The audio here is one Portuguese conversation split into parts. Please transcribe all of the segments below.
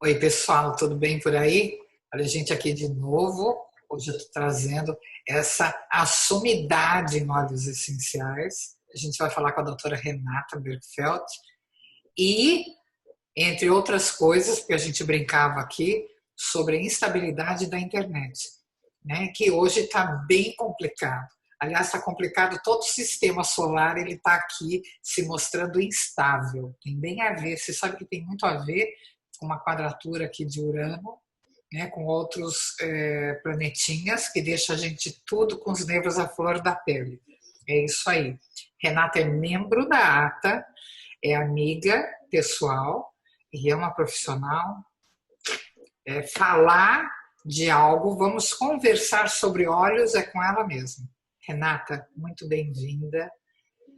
Oi, pessoal, tudo bem por aí? Olha a gente aqui de novo. Hoje eu estou trazendo essa sumidade em óleos essenciais. A gente vai falar com a doutora Renata Bergfeld e, entre outras coisas, porque a gente brincava aqui, sobre a instabilidade da internet, né? Que hoje está bem complicado. Aliás, está complicado todo o sistema solar, ele está aqui se mostrando instável. Tem bem a ver, você sabe que tem muito a ver com uma quadratura aqui de Urano, né, com outros planetinhas, que deixa a gente tudo com os nervos à flor da pele. É isso aí. Renata é membro da ATA, é amiga pessoal e é uma profissional. Falar de algo, vamos conversar sobre olhos, é com ela mesma. Renata, muito bem-vinda.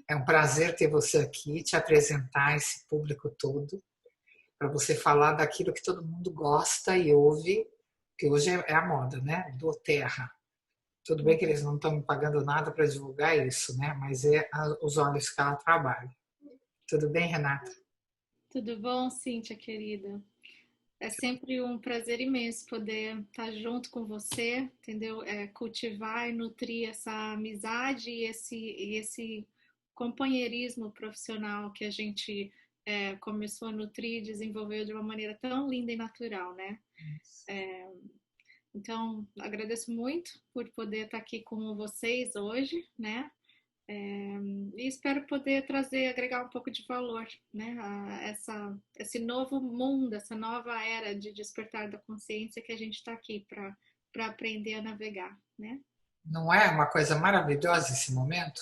É um prazer ter você aqui, te apresentar a esse público todo, para você falar daquilo que todo mundo gosta e ouve, que hoje é a moda, né? Do Terra. Tudo bem que eles não estão me pagando nada para divulgar isso, né? Mas é os olhos que ela trabalha. Tudo bem, Renata? Tudo bom, Cíntia, querida? É sempre um prazer imenso poder estar junto com você, entendeu? Cultivar e nutrir essa amizade e esse companheirismo profissional que a gente começou a nutrir e desenvolveu de uma maneira tão linda e natural, né? Então, agradeço muito por poder estar aqui com vocês hoje, né? E espero poder trazer, agregar um pouco de valor, né, esse novo mundo, essa nova era de despertar da consciência que a gente está aqui para aprender a navegar, né? Não é uma coisa maravilhosa esse momento?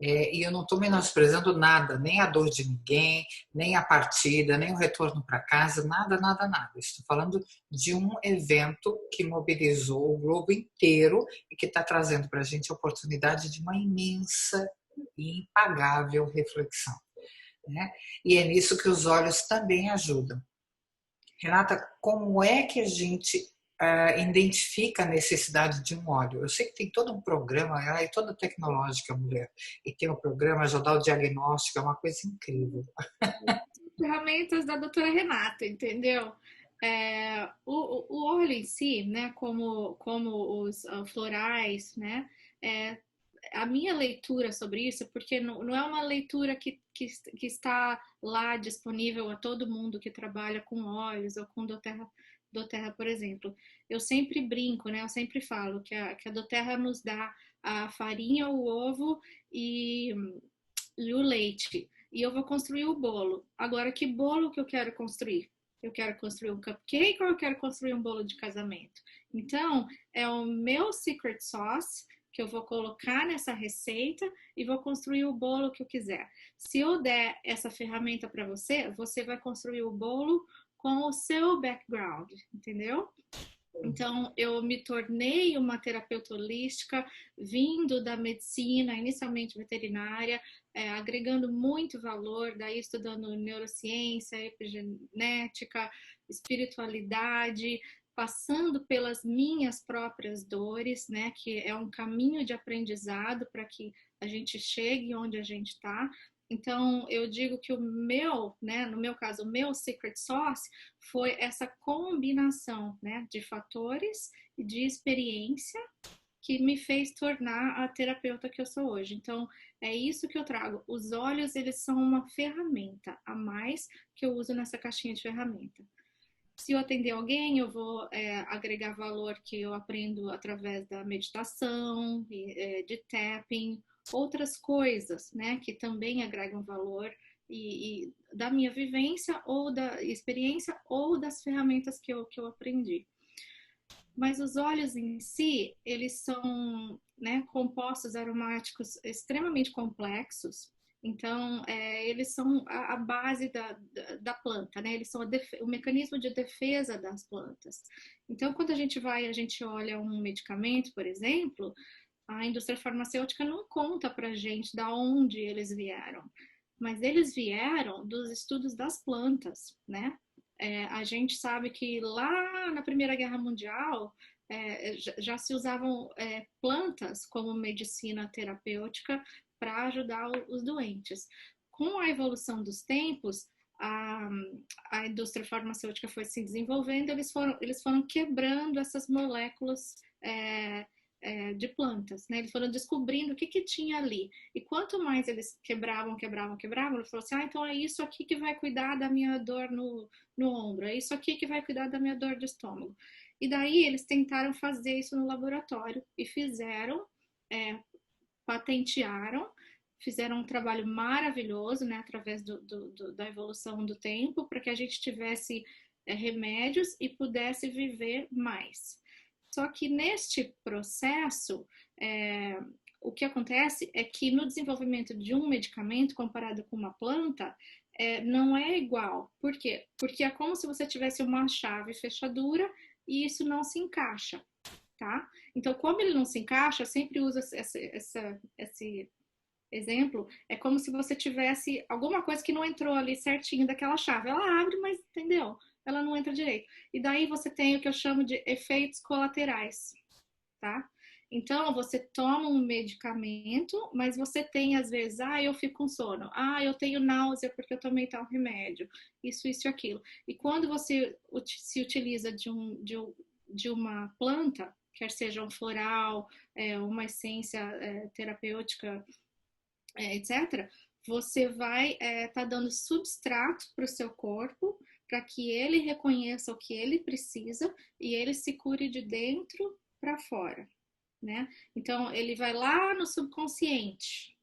E eu não estou menosprezando nada, nem a dor de ninguém, nem a partida, nem o retorno para casa, nada, nada, nada. Estou falando de um evento que mobilizou o globo inteiro e que está trazendo para a gente a oportunidade de uma imensa e impagável reflexão, né? E é nisso que os olhos também ajudam. Renata, como é que a gente identifica a necessidade de um óleo? Eu sei que tem todo um programa, ela é toda tecnológica, mulher, e tem um programa, já dá o diagnóstico, é uma coisa incrível. Ferramentas da doutora Renata, entendeu? O óleo em si, né, como os florais, né, é, a minha leitura sobre isso, porque não é uma leitura que está lá disponível a todo mundo que trabalha com óleos ou com doTERRA, por exemplo. Eu sempre brinco, né? Eu sempre falo que a doTERRA nos dá a farinha, o ovo e o leite. E eu vou construir o bolo. Agora, que bolo que eu quero construir? Eu quero construir um cupcake ou eu quero construir um bolo de casamento? Então, é o meu secret sauce que eu vou colocar nessa receita e vou construir o bolo que eu quiser. Se eu der essa ferramenta para você, você vai construir o bolo com o seu background, entendeu? Então, eu me tornei uma terapeuta holística, vindo da medicina, inicialmente veterinária, agregando muito valor, daí estudando neurociência, epigenética, espiritualidade, passando pelas minhas próprias dores, né, que é um caminho de aprendizado para que a gente chegue onde a gente está. Então, eu digo que o meu, né, no meu caso, o meu secret sauce foi essa combinação, né, de fatores e de experiência que me fez tornar a terapeuta que eu sou hoje. Então, é isso que eu trago. Os olhos, eles são uma ferramenta a mais que eu uso nessa caixinha de ferramenta. Se eu atender alguém, eu vou agregar valor que eu aprendo através da meditação, de tapping, outras coisas, né, que também agregam valor e da minha vivência ou da experiência ou das ferramentas que eu aprendi. Mas os óleos em si, eles são, né, compostos aromáticos extremamente complexos. Então, eles são a base da planta, né? Eles são o mecanismo de defesa das plantas. Então, quando a gente olha um medicamento, por exemplo, a indústria farmacêutica não conta para gente da onde eles vieram, mas eles vieram dos estudos das plantas, né? A gente sabe que lá na Primeira Guerra Mundial já se usavam plantas como medicina terapêutica para ajudar os doentes. Com a evolução dos tempos, a, a indústria farmacêutica foi se desenvolvendo, eles foram quebrando essas moléculas de plantas, né? Eles foram descobrindo o que tinha ali. E quanto mais eles quebravam, eles falaram assim, então é isso aqui que vai cuidar da minha dor no ombro, é isso aqui que vai cuidar da minha dor de estômago. E daí eles tentaram fazer isso no laboratório e fizeram, patentearam, fizeram um trabalho maravilhoso, né, através da evolução do tempo, para que a gente tivesse remédios e pudesse viver mais. Só que neste processo, o que acontece é que no desenvolvimento de um medicamento comparado com uma planta, não é igual. Por quê? Porque é como se você tivesse uma chave fechadura e isso não se encaixa, tá? Então, como ele não se encaixa, eu sempre uso esse exemplo, é como se você tivesse alguma coisa que não entrou ali certinho daquela chave. Ela abre, mas entendeu? Ela não entra direito. E daí você tem o que eu chamo de efeitos colaterais, tá? Então, você toma um medicamento, mas você tem, às vezes, eu fico com sono, eu tenho náusea porque eu tomei tal remédio, isso e aquilo. E quando você se utiliza de uma planta, quer seja um floral, uma essência terapêutica, etc., você vai estar dando substrato para o seu corpo para que ele reconheça o que ele precisa e ele se cure de dentro para fora, né? Então, ele vai lá no subconsciente.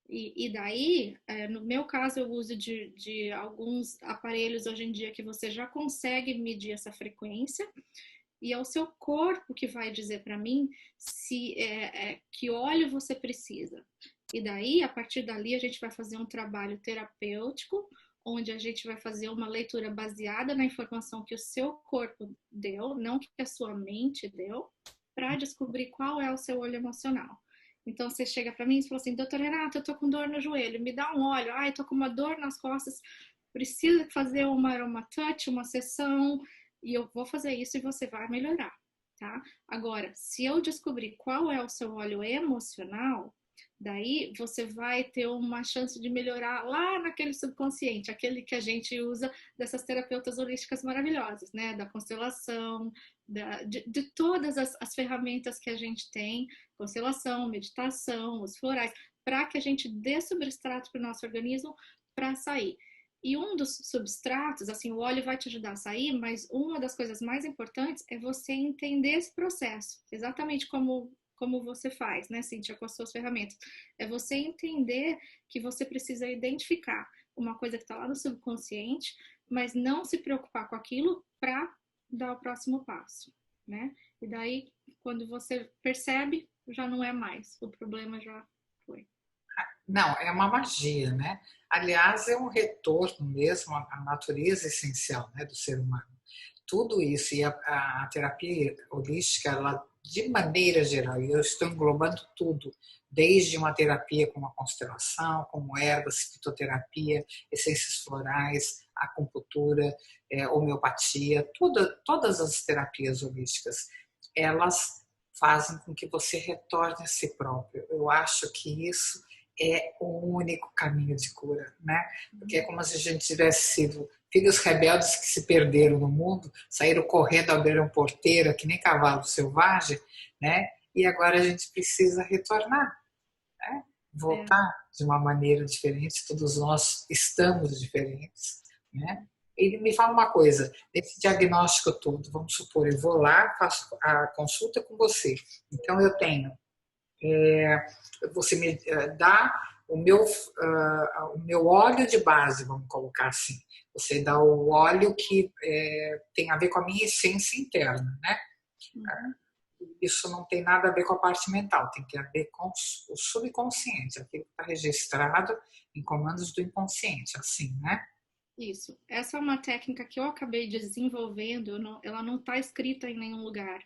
E daí, no meu caso, eu uso de alguns aparelhos hoje em dia que você já consegue medir essa frequência e é o seu corpo que vai dizer para mim se que óleo você precisa. E daí, a partir dali, a gente vai fazer um trabalho terapêutico, onde a gente vai fazer uma leitura baseada na informação que o seu corpo deu, não que a sua mente deu, para descobrir qual é o seu olho emocional. Então, você chega para mim e fala assim, doutora Renata, eu tô com dor no joelho, me dá um óleo, eu tô com uma dor nas costas, precisa fazer uma aromatouch, uma sessão, e eu vou fazer isso e você vai melhorar, tá? Agora, se eu descobrir qual é o seu óleo emocional, daí você vai ter uma chance de melhorar lá naquele subconsciente, aquele que a gente usa dessas terapeutas holísticas maravilhosas, né? Da constelação, de todas as ferramentas que a gente tem, constelação, meditação, os florais, para que a gente dê substrato para o nosso organismo para sair. E um dos substratos, assim, o óleo vai te ajudar a sair, mas uma das coisas mais importantes é você entender esse processo, exatamente como você faz, né, Cíntia, com as suas ferramentas. É você entender que você precisa identificar uma coisa que está lá no subconsciente, mas não se preocupar com aquilo para dar o próximo passo, né? E daí, quando você percebe, já não é mais, o problema já foi. Não, é uma magia, né? Aliás, é um retorno mesmo à natureza essencial, né, do ser humano. Tudo isso, e a terapia holística, ela, de maneira geral, e eu estou englobando tudo, desde uma terapia como a constelação, como ervas, fitoterapia, essências florais, acupuntura, homeopatia, todas as terapias holísticas, elas fazem com que você retorne a si próprio. Eu acho que isso é o único caminho de cura, né? Porque é como se a gente tivesse sido filhos rebeldes que se perderam no mundo, saíram correndo, abriram porteira, que nem cavalo selvagem, né? E agora a gente precisa retornar, né? É, Voltar de uma maneira diferente, todos nós estamos diferentes, né? E me fala uma coisa, nesse diagnóstico todo, vamos supor, eu vou lá, faço a consulta com você, então eu tenho você me dá o meu óleo de base, vamos colocar assim. Você dá o óleo que tem a ver com a minha essência interna, né? uhum. Isso não tem nada a ver com a parte mental, tem que ver com o subconsciente, aquilo que está registrado em comandos do inconsciente, assim, né? Isso. Essa é uma técnica que eu acabei desenvolvendo, ela não está escrita em nenhum lugar.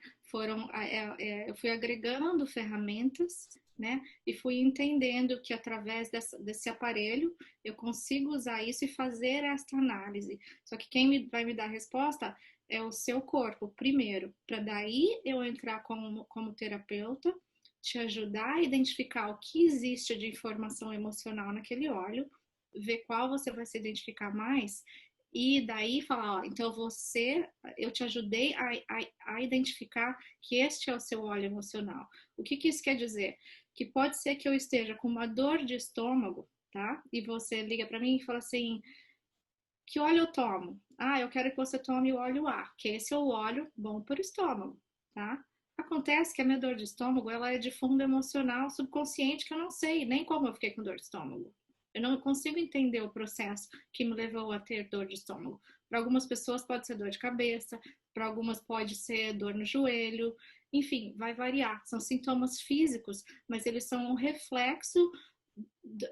Eu fui agregando ferramentas, né? E fui entendendo que através desse aparelho eu consigo usar isso e fazer esta análise. Só que vai me dar a resposta é o seu corpo, primeiro, para daí eu entrar como terapeuta, te ajudar a identificar o que existe de informação emocional naquele óleo ver qual você vai se identificar mais e daí falar, ó, então eu te ajudei a identificar que este é o seu óleo emocional. O que isso quer dizer? Que pode ser que eu esteja com uma dor de estômago, tá? E você liga para mim e fala assim, que óleo eu tomo? Ah, eu quero que você tome o óleo A, que esse é o óleo bom para o estômago, tá? Acontece que a minha dor de estômago, ela é de fundo emocional, subconsciente, que eu não sei nem como eu fiquei com dor de estômago. Eu não consigo entender o processo que me levou a ter dor de estômago. Para algumas pessoas pode ser dor de cabeça, para algumas pode ser dor no joelho, enfim, vai variar. São sintomas físicos, mas eles são um reflexo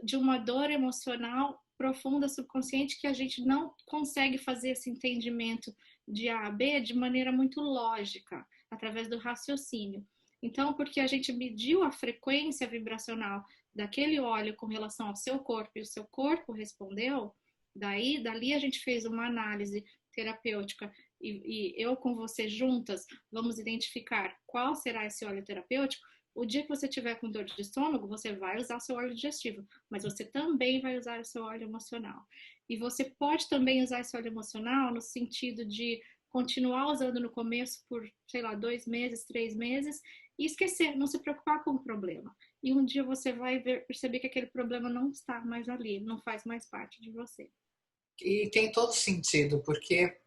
de uma dor emocional profunda, subconsciente, que a gente não consegue fazer esse entendimento de A a B de maneira muito lógica, através do raciocínio. Então, porque a gente mediu a frequência vibracional daquele óleo com relação ao seu corpo e o seu corpo respondeu, dali a gente fez uma análise terapêutica e eu com você juntas vamos identificar qual será esse óleo terapêutico. O dia que você tiver com dor de estômago, você vai usar seu óleo digestivo, mas você também vai usar o seu óleo emocional. E você pode também usar esse óleo emocional no sentido de continuar usando no começo por, sei lá, 2 meses, 3 meses e esquecer, não se preocupar com o problema. E um dia você vai perceber que aquele problema não está mais ali, não faz mais parte de você. E tem todo sentido, porque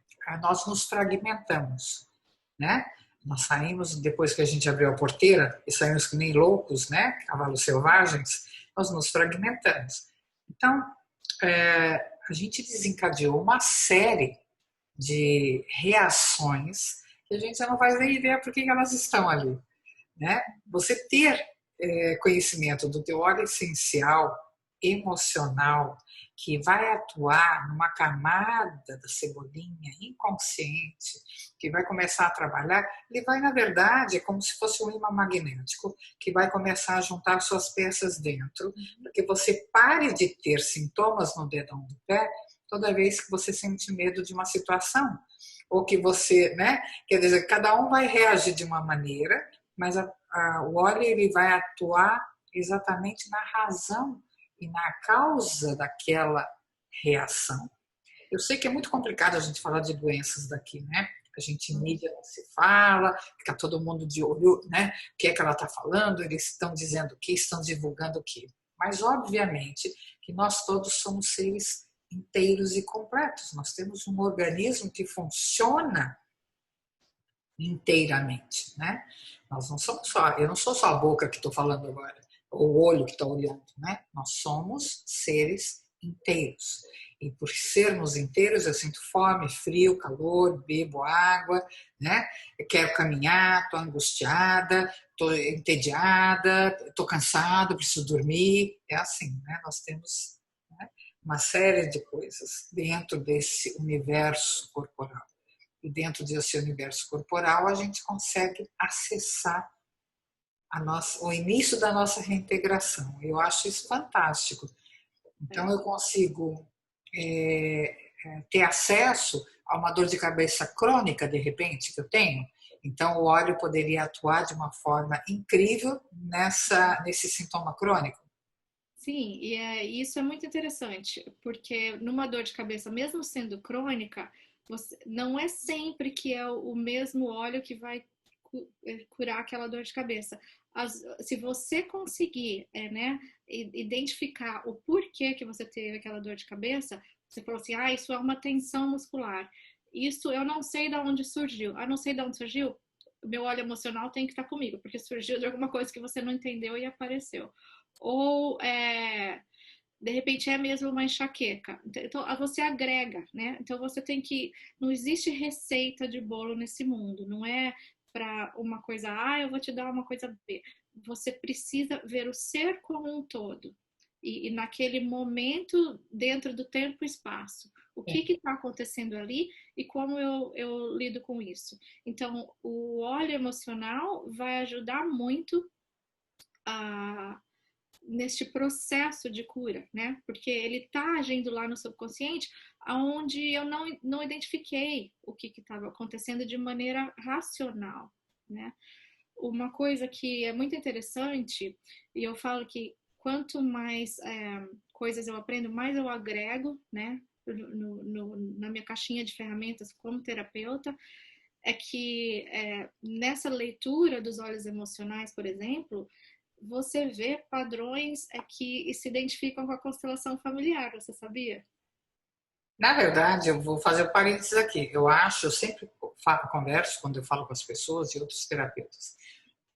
nós nos fragmentamos, né? Nós saímos, depois que a gente abriu a porteira, e saímos que nem loucos, né? Cavalos selvagens, nós nos fragmentamos. Então, a gente desencadeou uma série de reações que a gente já não faz nem ideia por que elas estão ali, né? Você ter conhecimento do teu óleo essencial emocional que vai atuar numa camada da cebolinha inconsciente, que vai começar a trabalhar, ele vai, na verdade, é como se fosse um imã magnético, que vai começar a juntar suas peças dentro, para que você pare de ter sintomas no dedão do pé toda vez que você sente medo de uma situação. Ou que você, né? Quer dizer, cada um vai reagir de uma maneira, mas o óleo ele vai atuar exatamente na razão e na causa daquela reação. Eu sei que é muito complicado a gente falar de doenças daqui, né? A gente em mídia não se fala, fica todo mundo de olho, né? O que é que ela está falando? Eles estão dizendo o que, estão divulgando o que. Mas, obviamente, que nós todos somos seres inteiros e completos. Nós temos um organismo que funciona inteiramente, né? Nós não somos só, eu não sou só a boca que estou falando agora, ou o olho que está olhando, né? Nós somos seres inteiros. E por sermos inteiros, eu sinto fome, frio, calor, bebo água, né? Eu quero caminhar, estou angustiada, estou entediada, estou cansada, preciso dormir. É assim, né? Nós temos, né, uma série de coisas dentro desse universo corporal. E dentro desse universo corporal, a gente consegue acessar o início da nossa reintegração. Eu acho isso fantástico. Então, eu consigo ter acesso a uma dor de cabeça crônica, de repente, que eu tenho. Então, o óleo poderia atuar de uma forma incrível nesse sintoma crônico. Sim, isso é muito interessante, porque numa dor de cabeça, mesmo sendo crônica, não é sempre que é o mesmo óleo que vai curar aquela dor de cabeça. Se você conseguir, né, identificar o porquê que você teve aquela dor de cabeça, você falou assim, ah, isso é uma tensão muscular. Isso eu não sei de onde surgiu. Ah, não sei de onde surgiu? O meu óleo emocional tem que estar comigo, porque surgiu de alguma coisa que você não entendeu e apareceu. Ou de repente é mesmo uma enxaqueca. Então você agrega, né? Então você tem que. Não existe receita de bolo nesse mundo, não é para uma coisa A, eu vou te dar uma coisa B. Você precisa ver o ser como um todo. E naquele momento, dentro do tempo e espaço, o que está acontecendo ali e como eu lido com isso. Então, o óleo emocional vai ajudar muito a neste processo de cura, né? Porque ele está agindo lá no subconsciente, aonde eu não identifiquei o que estava acontecendo de maneira racional, né? Uma coisa que é muito interessante, e eu falo que quanto mais coisas eu aprendo, mais eu agrego, né, na minha caixinha de ferramentas como terapeuta, é que nessa leitura dos olhos emocionais, por exemplo, você vê padrões que se identificam com a constelação familiar, você sabia? Na verdade, eu vou fazer um parênteses aqui. Eu sempre converso quando eu falo com as pessoas e outros terapeutas.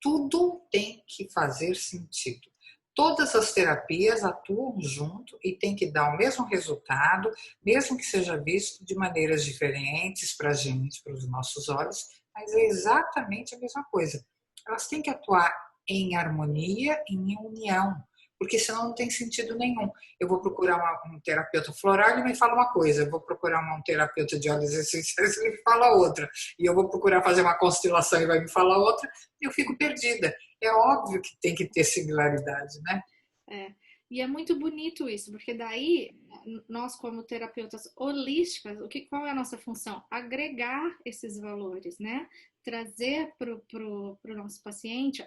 Tudo tem que fazer sentido. Todas as terapias atuam junto e tem que dar o mesmo resultado, mesmo que seja visto de maneiras diferentes para a gente, para os nossos olhos, mas é exatamente a mesma coisa. Elas têm que atuar em harmonia, em união, porque senão não tem sentido nenhum. Eu vou procurar um terapeuta floral, ele me fala uma coisa, eu vou procurar um terapeuta de óleos essenciais, ele me fala outra, e eu vou procurar fazer uma constelação e vai me falar outra, eu fico perdida. É óbvio que tem que ter similaridade, né? É. E é muito bonito isso, porque daí nós, como terapeutas holísticas, qual é a nossa função? Agregar esses valores, né? Trazer pro nosso paciente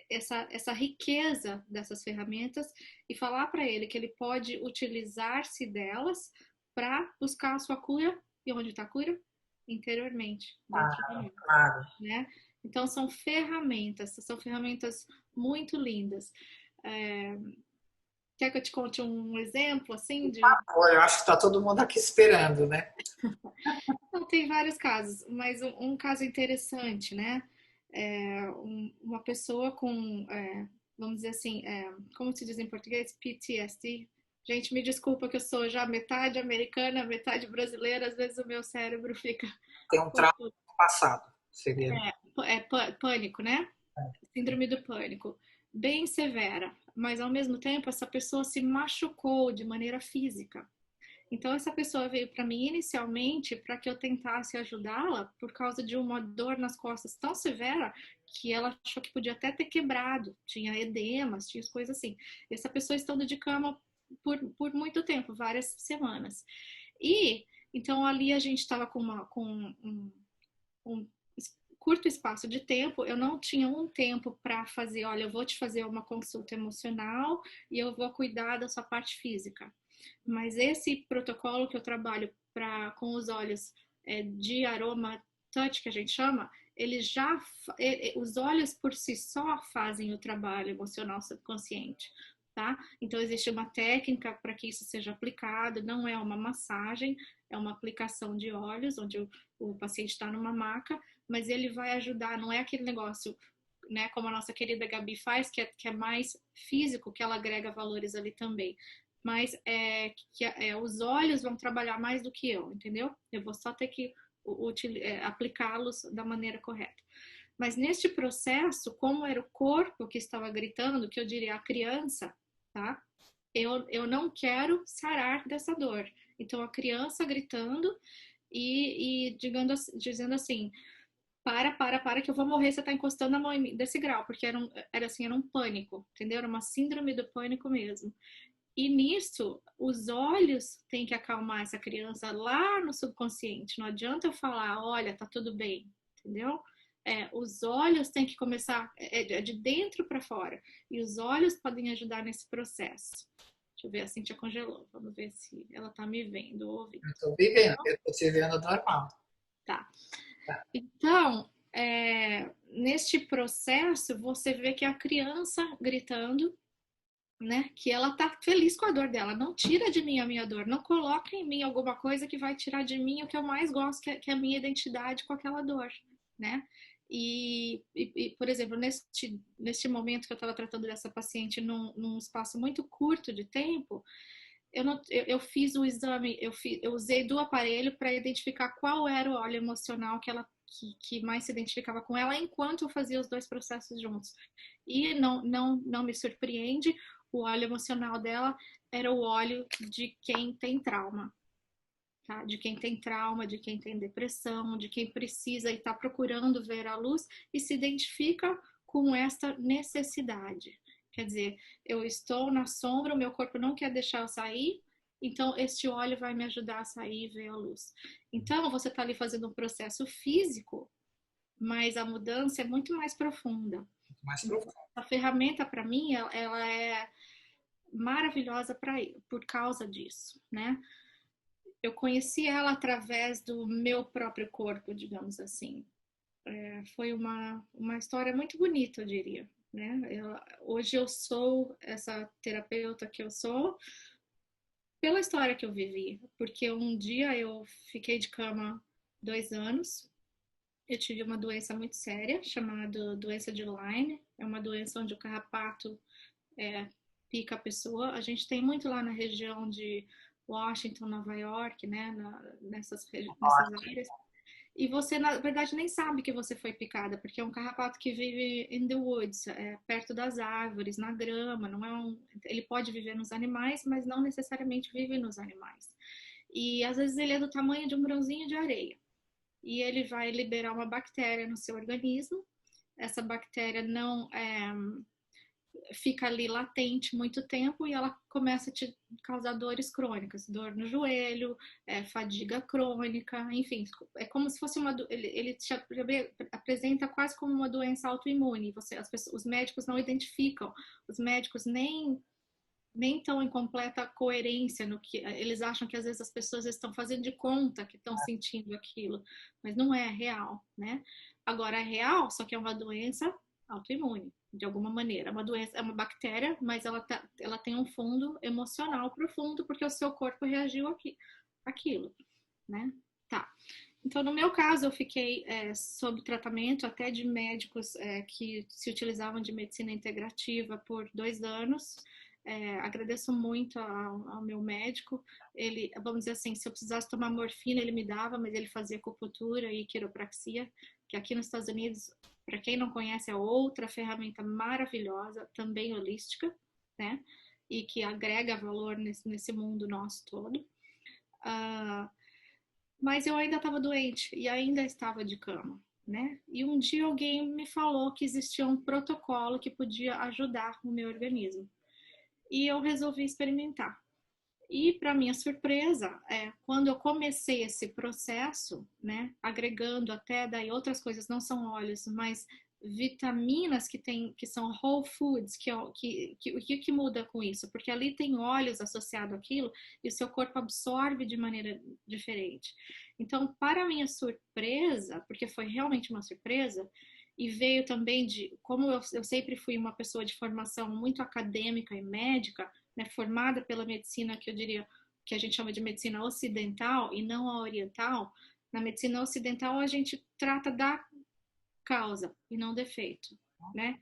essa riqueza dessas ferramentas e falar para ele que ele pode utilizar-se delas para buscar a sua cura. E onde está a cura? Interiormente, dentro de Ah, nós, claro. né? Então são ferramentas muito lindas. É, quer que eu te conte um exemplo assim de. Pô, eu acho que está todo mundo aqui esperando, né? Não, tem vários casos, mas um caso interessante, né? Uma pessoa com, vamos dizer assim, como se diz em português? PTSD. Gente, me desculpa que eu sou já metade americana, metade brasileira, às vezes o meu cérebro fica Tem um um trauma pouco. passado, seria. Pânico, né? Síndrome do pânico. Bem severa, mas ao mesmo tempo essa pessoa se machucou de maneira física. Então, essa pessoa veio para mim inicialmente para que eu tentasse ajudá-la por causa de uma dor nas costas tão severa que ela achou que podia até ter quebrado. Tinha edemas, tinha coisas assim. Essa pessoa estando de cama por muito tempo, várias semanas. E então ali a gente estava com um curto espaço de tempo, eu não tinha um tempo para fazer, olha, eu vou te fazer uma consulta emocional e eu vou cuidar da sua parte física. Mas esse protocolo que eu trabalho com os olhos de aroma touch, que a gente chama, ele já, os olhos por si só fazem o trabalho emocional subconsciente. Tá? Então, existe uma técnica para que isso seja aplicado, não é uma massagem, é uma aplicação de olhos, onde o paciente está numa maca, mas ele vai ajudar, não é aquele negócio, né, como a nossa querida Gabi faz, que é mais físico, que ela agrega valores ali também. Mas os olhos vão trabalhar mais do que eu, entendeu? Eu vou só ter que aplicá-los da maneira correta. Mas neste processo, como era o corpo que estava gritando, que eu diria a criança, tá? Eu não quero sarar dessa dor. Então a criança gritando e dizendo assim, para, que eu vou morrer, você tá encostando a mão em mim, desse grau, porque era um pânico, entendeu? Era uma síndrome do pânico mesmo. E nisso, os olhos têm que acalmar essa criança lá no subconsciente. Não adianta eu falar, olha, tá tudo bem, entendeu? Os olhos têm que começar de dentro para fora. E os olhos podem ajudar nesse processo. Deixa eu ver, a Cintia congelou. Vamos ver se ela tá me vendo ou ouvindo. Eu estou vivendo, eu estou te vendo normal. Tá. Então, neste processo, você vê que a criança gritando, né, que ela tá feliz com a dor dela. Não tira de mim a minha dor, não coloca em mim alguma coisa que vai tirar de mim o que eu mais gosto, que é a minha identidade com aquela dor, né? Por exemplo, neste momento que eu estava tratando dessa paciente num espaço muito curto de tempo, eu fiz o exame, eu usei do aparelho para identificar qual era o óleo emocional que mais se identificava com ela enquanto eu fazia os dois processos juntos. E não me surpreende, o óleo emocional dela era o óleo de quem tem trauma. Tá? De quem tem trauma, de quem tem depressão, de quem precisa e está procurando ver a luz e se identifica com esta necessidade. Quer dizer, eu estou na sombra, o meu corpo não quer deixar eu sair, então este óleo vai me ajudar a sair e ver a luz. Então, você está ali fazendo um processo físico, mas a mudança é muito mais profunda. Mais Então, profundo. a ferramenta, para mim, ela é maravilhosa por causa disso, né? Eu conheci ela através do meu próprio corpo, digamos assim. Foi uma história muito bonita, eu diria, né? Hoje eu sou essa terapeuta que eu sou pela história que eu vivi, porque um dia eu fiquei de cama 2 anos. Eu tive uma doença muito séria chamada doença de Lyme. É uma doença onde o carrapato pica a pessoa. A gente tem muito lá na região de Washington, Nova York, né? Nessas áreas. E você, na verdade, nem sabe que você foi picada, porque é um carrapato que vive in the woods, perto das árvores, na grama. Não é ele pode viver nos animais, mas não necessariamente vive nos animais. E às vezes ele é do tamanho de um grãozinho de areia. E ele vai liberar uma bactéria no seu organismo. Essa bactéria não fica ali latente muito tempo e ela começa a te causar dores crônicas, dor no joelho, fadiga crônica, enfim, é como se fosse ele te apresenta quase como uma doença autoimune. Os médicos não identificam, os médicos nem estão em completa coerência no que eles acham que às vezes as pessoas estão fazendo de conta que estão sentindo aquilo, mas não é real, né? Agora é real, só que é uma doença autoimune, de alguma maneira. É uma doença, é uma bactéria, mas ela tem um fundo emocional profundo porque o seu corpo reagiu àquilo, né? Tá. Então, no meu caso, eu fiquei sob tratamento até de médicos que se utilizavam de medicina integrativa por 2 anos. Agradeço muito ao meu médico. Ele, vamos dizer assim, se eu precisasse tomar morfina, ele me dava, mas ele fazia acupuntura e quiropraxia, que aqui nos Estados Unidos, para quem não conhece, é outra ferramenta maravilhosa, também holística, né? E que agrega valor nesse mundo nosso todo. Mas eu ainda estava doente e ainda estava de cama, né? E um dia alguém me falou que existia um protocolo que podia ajudar o meu organismo. E eu resolvi experimentar. E, para minha surpresa, quando eu comecei esse processo, né, agregando até daí outras coisas, não são óleos, mas vitaminas que são whole foods, o que muda com isso? Porque ali tem óleos associados àquilo e o seu corpo absorve de maneira diferente. Então, para minha surpresa, porque foi realmente uma surpresa, e veio também como eu sempre fui uma pessoa de formação muito acadêmica e médica, né, formada pela medicina que eu diria que a gente chama de medicina ocidental e não a oriental. Na medicina ocidental a gente trata da causa e não defeito, né?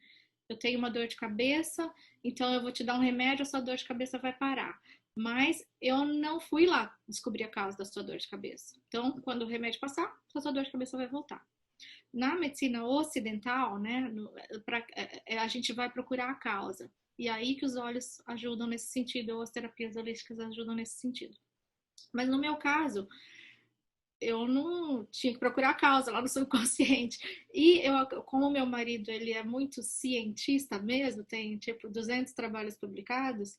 Eu tenho uma dor de cabeça, então eu vou te dar um remédio, a sua dor de cabeça vai parar. Mas eu não fui lá descobrir a causa da sua dor de cabeça. Então, quando o remédio passar, a sua dor de cabeça vai voltar. Na medicina ocidental, né, a gente vai procurar a causa. E aí que os olhos ajudam nesse sentido, ou as terapias holísticas ajudam nesse sentido. Mas no meu caso, eu não tinha que procurar a causa lá no subconsciente. E como meu marido, ele é muito cientista mesmo, tem tipo 200 trabalhos publicados,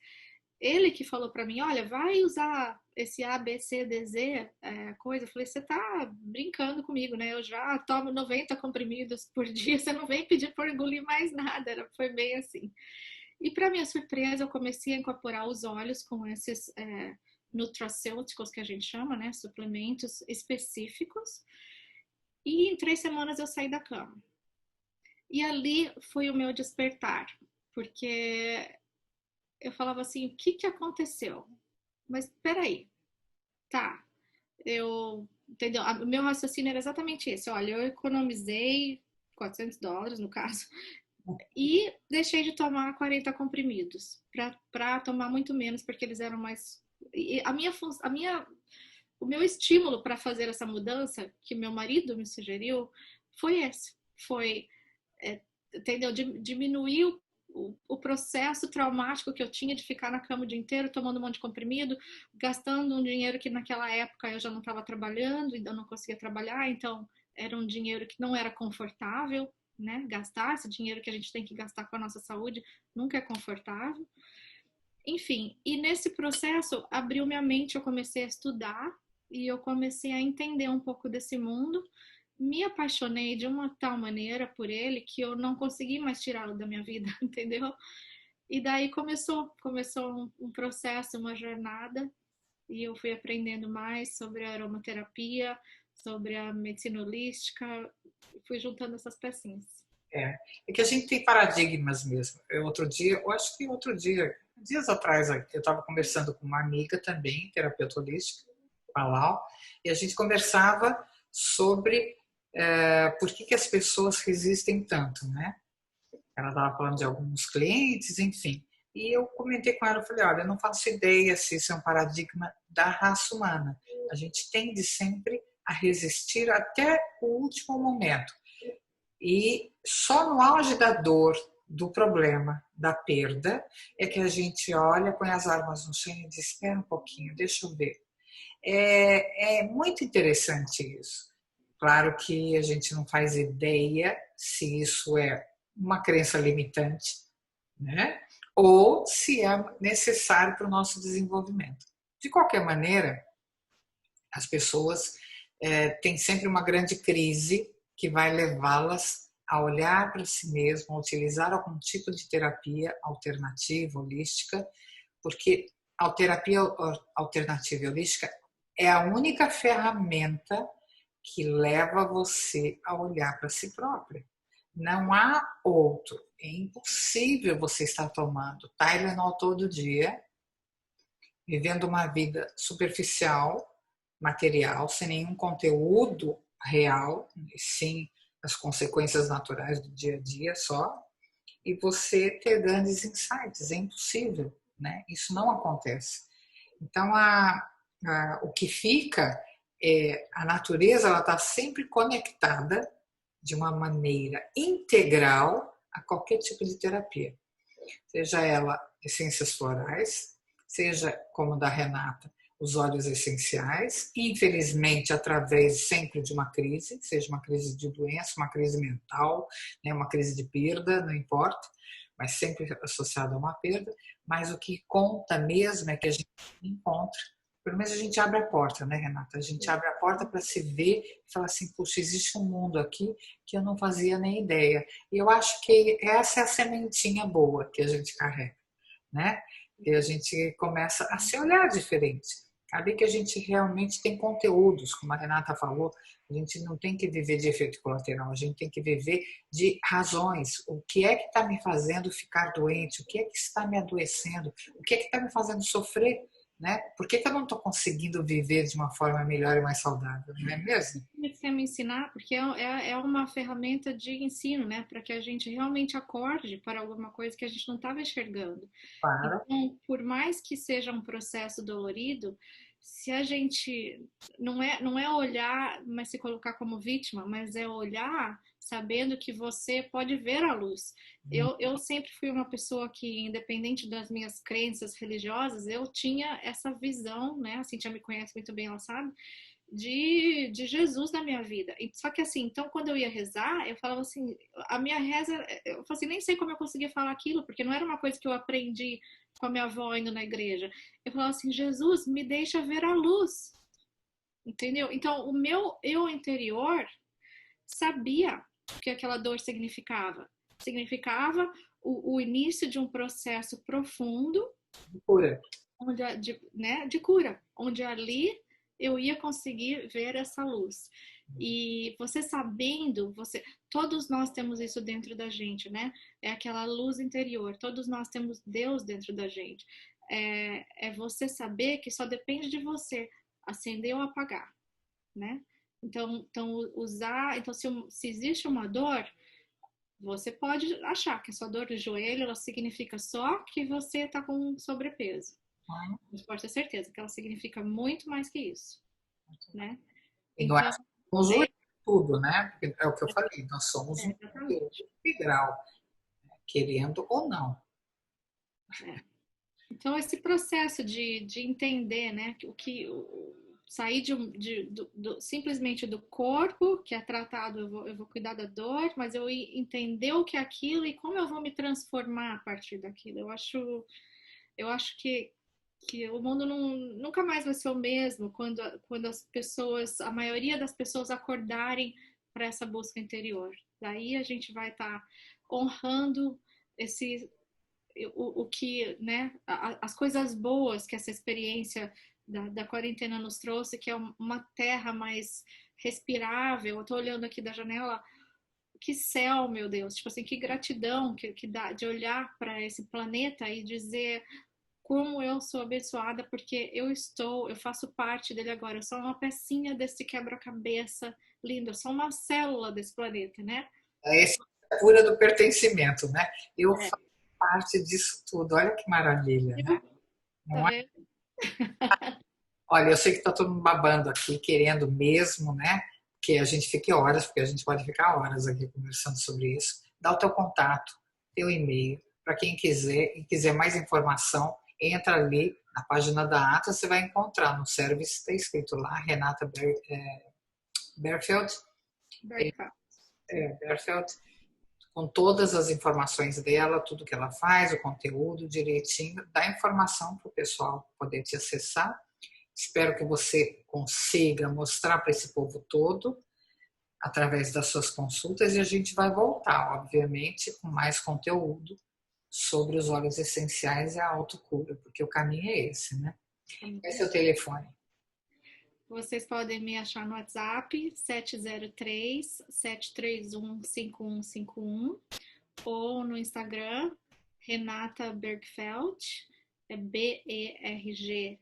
ele que falou para mim, olha, vai usar esse A, B, C, D, Z, coisa. Eu falei, você tá brincando comigo, né? Eu já tomo 90 comprimidos por dia, você não vem pedir para engolir mais nada. Foi bem assim. E para minha surpresa, eu comecei a incorporar os óleos com esses nutracêuticos que a gente chama, né? Suplementos específicos. E em 3 semanas eu saí da cama. E ali foi o meu despertar, porque eu falava assim, o que aconteceu? Mas peraí, tá, entendeu? O meu raciocínio era exatamente esse, olha, eu economizei $400, no caso, e deixei de tomar 40 comprimidos, para tomar muito menos, porque eles eram mais... E o meu estímulo para fazer essa mudança, que meu marido me sugeriu, foi esse, entendeu? Diminuir o processo traumático que eu tinha de ficar na cama o dia inteiro, tomando um monte de comprimido, gastando um dinheiro que naquela época eu já não estava trabalhando, ainda não conseguia trabalhar, então era um dinheiro que não era confortável, né? Gastar esse dinheiro que a gente tem que gastar com a nossa saúde nunca é confortável. Enfim, e nesse processo abriu minha mente, eu comecei a estudar e eu comecei a entender um pouco desse mundo. Me apaixonei de uma tal maneira por ele que eu não consegui mais tirá-lo da minha vida, entendeu? E daí começou um processo, uma jornada, e eu fui aprendendo mais sobre a aromaterapia, sobre a medicina holística, fui juntando essas pecinhas. É, é que a gente tem paradigmas mesmo. Eu acho que outro dia, dias atrás, eu estava conversando com uma amiga também, terapeuta holística, com a Lau, e a gente conversava sobre por que as pessoas resistem tanto, né? Ela estava falando de alguns clientes, enfim. E eu comentei com ela, eu falei, olha, eu não faço ideia se isso é um paradigma da raça humana. A gente tende sempre a resistir até o último momento. E só no auge da dor, do problema, da perda, é que a gente olha, põe as armas no chão e diz, espera um pouquinho, deixa eu ver. É muito interessante isso. Claro que a gente não faz ideia se isso é uma crença limitante, né? Ou se é necessário para o nosso desenvolvimento. De qualquer maneira, as pessoas têm sempre uma grande crise que vai levá-las a olhar para si mesmo, a utilizar algum tipo de terapia alternativa, holística, porque a terapia alternativa e holística é a única ferramenta que leva você a olhar para si própria. Não há outro. É impossível você estar tomando Tylenol todo dia, vivendo uma vida superficial, material, sem nenhum conteúdo real, e sim as consequências naturais do dia a dia só, e você ter grandes insights. É impossível, né? Isso não acontece. Então, o que fica é a natureza, ela está sempre conectada de uma maneira integral a qualquer tipo de terapia, seja ela essências florais, seja como da Renata, os óleos essenciais, infelizmente através sempre de uma crise, seja uma crise de doença, uma crise mental, né, uma crise de perda, não importa, mas sempre associado a uma perda, mas o que conta mesmo é que a gente encontra, pelo menos a gente abre a porta, né, Renata? A gente abre a porta para se ver e falar assim, puxa, existe um mundo aqui que eu não fazia nem ideia. E eu acho que essa é a sementinha boa que a gente carrega, né? E a gente começa a se olhar diferente. Ali que a gente realmente tem conteúdos, como a Renata falou, a gente não tem que viver de efeito colateral, a gente tem que viver de razões. O que é que está me fazendo ficar doente? O que é que está me adoecendo? O que é que está me fazendo sofrer? Né? Por que eu não estou conseguindo viver de uma forma melhor e mais saudável? Não é mesmo? Você quer me ensinar, porque é uma ferramenta de ensino, né? Para que a gente realmente acorde para alguma coisa que a gente não estava enxergando. Para. Então, por mais que seja um processo dolorido, se a gente não é olhar, mas se colocar como vítima, mas é olhar sabendo que você pode ver a luz. Eu sempre fui uma pessoa que, independente das minhas crenças religiosas, eu tinha essa visão, né? A Cintia me conhece muito bem, ela sabe, de Jesus na minha vida. Só que assim, então quando eu ia rezar, eu falava assim, a minha reza, eu falava assim, nem sei como eu conseguia falar aquilo, porque não era uma coisa que eu aprendi com a minha avó indo na igreja. Eu falava assim, Jesus, me deixa ver a luz. Entendeu? Então, o meu eu interior sabia o que aquela dor significava. Significava o início de um processo profundo Cura. onde de cura, onde ali eu ia conseguir ver essa luz. E você sabendo, todos nós temos isso dentro da gente, né? É aquela luz interior. Todos nós temos Deus dentro da gente. É você saber que só depende de você acender ou apagar, né? Então se existe uma dor, você pode achar que a sua dor de joelho ela significa só que você está com sobrepeso. Mas pode ter certeza que ela significa muito mais que isso, né? E não é Então, somos é, o tudo, né? É o que eu falei, nós somos um conteúdo exatamente. integral, querendo ou não. É. Então, esse processo de entender, né, sair simplesmente do corpo, que é tratado, eu vou cuidar da dor, mas eu entender o que é aquilo e como eu vou me transformar a partir daquilo. Eu acho que o mundo nunca mais vai ser o mesmo quando as pessoas, a maioria das pessoas acordarem para essa busca interior. Daí a gente vai estar honrando esse o que, né, as coisas boas que essa experiência da quarentena nos trouxe, que é uma terra mais respirável. Eu tô olhando aqui da janela, que céu, meu Deus, tipo assim, que gratidão que dá de olhar para esse planeta e dizer como eu sou abençoada porque eu faço parte dele agora, eu sou uma pecinha desse quebra-cabeça lindo, eu sou uma célula desse planeta, né? Essa é a cura do pertencimento, né? Eu É. faço parte disso tudo. Olha que maravilha, né? Tá Não é? vendo? Olha, eu sei que está todo mundo babando aqui, querendo mesmo, né? Que a gente fique horas, porque a gente pode ficar horas aqui conversando sobre isso. Dá o teu contato, teu e-mail, para quem quiser e quiser mais informação, entra ali na página da ATA, você vai encontrar no service, está escrito lá, Renata Berfeld, Berfeld, com todas as informações dela, tudo que ela faz, o conteúdo direitinho, dá informação para o pessoal poder te acessar. Espero que você consiga mostrar para esse povo todo, através das suas consultas, e a gente vai voltar, obviamente, com mais conteúdo sobre os óleos essenciais e a autocura, porque o caminho é esse, né? Esse é o telefone. Vocês podem me achar no WhatsApp 703-731-5151 ou no Instagram Renata Bergfeld, é Bergfelt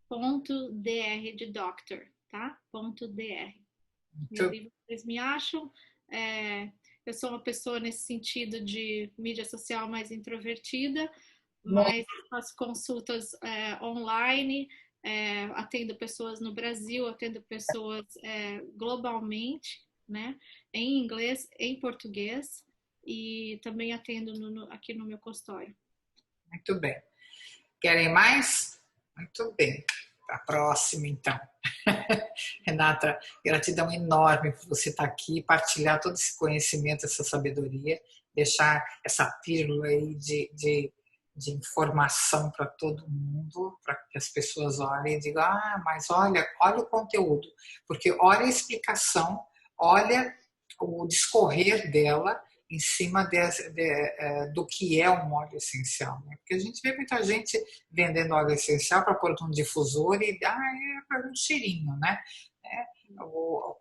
ponto dr de doctor, tá? Ponto .dr. E Muito, ali vocês me acham. É, eu sou uma pessoa nesse sentido de mídia social mais introvertida, mas faço consultas online, atendo pessoas no Brasil, atendo pessoas globalmente, né? Em inglês, em português e também atendo aqui no meu consultório. muito bem. Querem mais? Muito bem. Para a próxima, então. Renata, gratidão enorme por você estar aqui, partilhar todo esse conhecimento, essa sabedoria, deixar essa pílula aí de informação para todo mundo, para que as pessoas olhem e digam, mas olha o conteúdo, porque olha a explicação, olha o discorrer dela em cima do que é um óleo essencial. Né? Porque a gente vê muita gente vendendo óleo essencial para pôr num difusor e é para um cheirinho, né?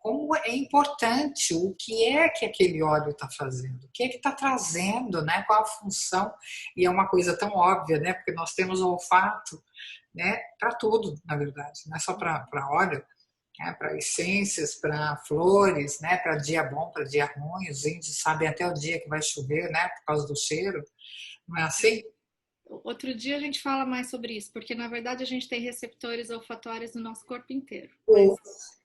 Como é importante, o que é que aquele óleo está fazendo, o que é que está trazendo, né? Qual a função, e é uma coisa tão óbvia, né? Porque nós temos o olfato, né? Para tudo, na verdade, não é só para óleo, né? Para essências, para flores, né? Para dia bom, para dia ruim, os índios sabem até o dia que vai chover, né? Por causa do cheiro, não é assim? Outro dia a gente fala mais sobre isso, porque na verdade a gente tem receptores olfatórios no nosso corpo inteiro. Mas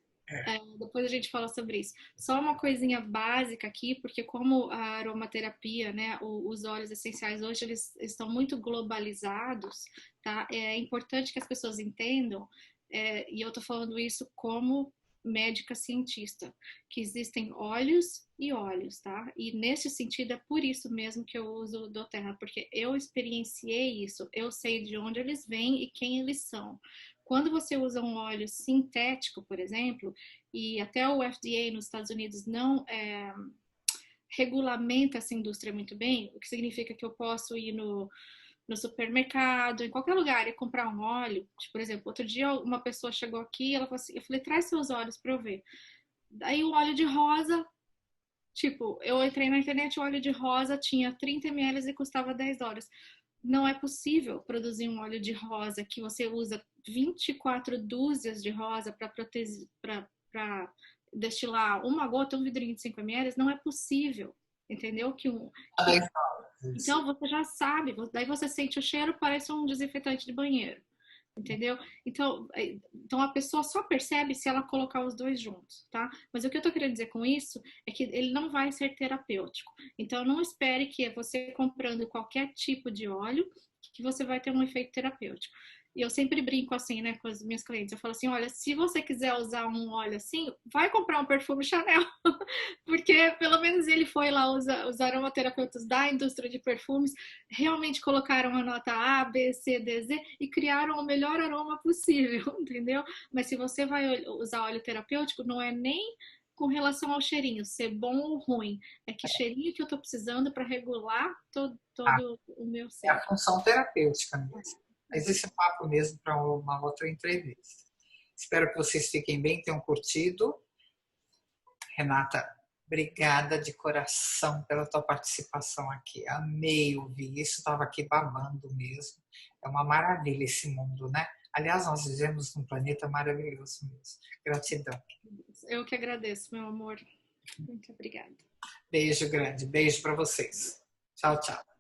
Ou, depois a gente fala sobre isso. Só uma coisinha básica aqui, porque como a aromaterapia, né, os óleos essenciais hoje eles estão muito globalizados, tá? É importante que as pessoas entendam, e eu tô falando isso como médica cientista, que existem óleos e óleos, tá? E nesse sentido é por isso mesmo que eu uso o doTERRA, porque eu experienciei isso, eu sei de onde eles vêm e quem eles são. Quando você usa um óleo sintético, por exemplo, e até o FDA nos Estados Unidos não regulamenta essa indústria muito bem, o que significa que eu posso ir no supermercado, em qualquer lugar, e comprar um óleo. Tipo, por exemplo, outro dia uma pessoa chegou aqui, ela falou assim, eu falei, traz seus óleos para eu ver. Daí o óleo de rosa, tipo, eu entrei na internet, o óleo de rosa tinha 30 ml e custava $10. Não é possível produzir um óleo de rosa que você usa 24 dúzias de rosa para proteger, para destilar uma gota, um vidrinho de 5 ml, não é possível, entendeu? Então você já sabe, daí você sente o cheiro, parece um desinfetante de banheiro, entendeu? Então a pessoa só percebe se ela colocar os dois juntos, tá? Mas o que eu tô querendo dizer com isso é que ele não vai ser terapêutico. Então não espere que você comprando qualquer tipo de óleo que você vai ter um efeito terapêutico. E eu sempre brinco assim, né, com as minhas clientes. Eu falo assim, olha, se você quiser usar um óleo assim, vai comprar um perfume Chanel. Porque pelo menos ele foi lá, os aromaterapeutas da indústria de perfumes realmente colocaram a nota A, B, C, D, Z e criaram o melhor aroma possível, entendeu? Mas se você vai usar óleo terapêutico, não é nem com relação ao cheirinho, ser bom ou ruim. É que cheirinho que eu tô precisando para regular Ah, todo o meu é a ser. função terapêutica mesmo. Mas esse é papo mesmo para uma outra entrevista. Espero que vocês fiquem bem, tenham curtido. Renata, obrigada de coração pela tua participação aqui. Amei ouvir isso, estava aqui babando mesmo. É uma maravilha esse mundo, né? Aliás, nós vivemos num planeta maravilhoso mesmo. Gratidão. Eu que agradeço, meu amor. Muito obrigada. Beijo grande, beijo para vocês. Tchau, tchau.